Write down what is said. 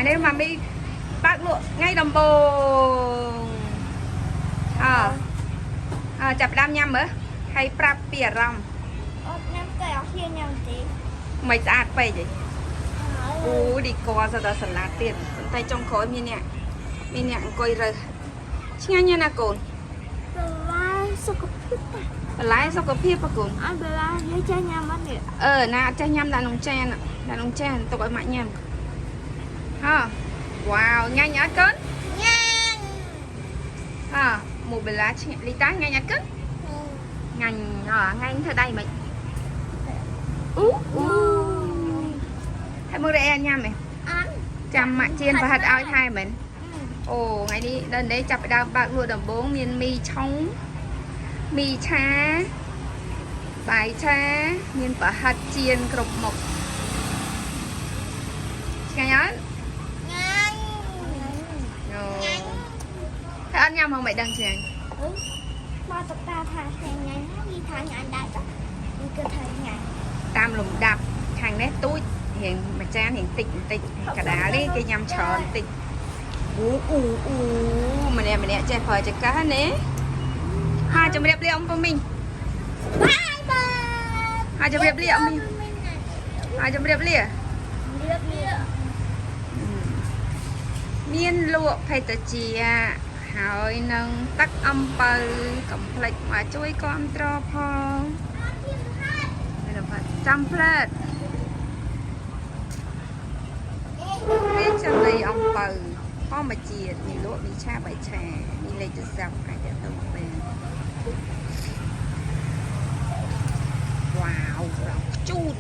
នេះម៉ាមីបើកលក់ថ្ងៃដំបូងចាប់ផ្ដើមញ៉ាំមើលហើយប្រាប់ពីអារម្មណ៍អត់ញ៉ាំគេអត់ហ៊ានញ៉ាំទេមិនស្អាតពេកហីអូឌីក័រទៅដល់សាឡាទៀតតែចុងក្រោយមានអ្នកអង្គុយរើសឆ្ងាញ់ណាស់កូនបន្លែសុខភាពបន្លែសុខភាពប្រកូនអត់បន្លែនេះចាញ៉ាំអត់នេះណាអត់ចេះញ៉ាំដាក់ក្នុងចានទុកឲ្យម៉ាក់ញ៉ាំវ៉ាវញ៉ាញ់អត់កូនញ៉ាំមួយបន្លែឆ្ងាញ់លីតាញ៉ាញ់អត់កូនញ៉ាញ់ធ្វើដៃមិនហើយមើលរ៉េញ៉ាំហ៎អត់ចាំម៉ាក់ជៀនប្រហិតឲ្យថែមែនអូថ្ងៃនេះដល់នេះចាប់ផ្ដើមបើកលក់ដំបូងមានមីឆុងមីឆាបាយឆាមានប្រហិតជៀនគ្រប់មុខឆ្ងាញ់អត់ញ៉ាំតែអត់ញ៉ាំមកមិនដឹងឆ្ងាញ់មកតតាថាឆ្ងាញ់ញ៉ាំហើយថាញ៉ាំដែរទៅគឺថាញ៉ាំតាមលំដាប់ខាងនេះទូចរៀងមួយចានរៀងតិចកដាលនេះគេញ៉ាំច្រើនតិចម្នាក់ចេះប្រើចកាណាជំរាបលាអ៊ំពមីងបាយជំរាបលាអ៊ំមីងជំរាបលាមានលក់ភេទជ្ជៈហើយនឹងទឹកអំពៅកំភ្លេចមកជួយគាំទ្រផងចាំផ្លែតមានចំណីអំពៅធម្មជាតិមានលក់មីឆាបាយឆាមានលេខទូរស័ព្ទអាចទៅមកបានវ៉ាវជូត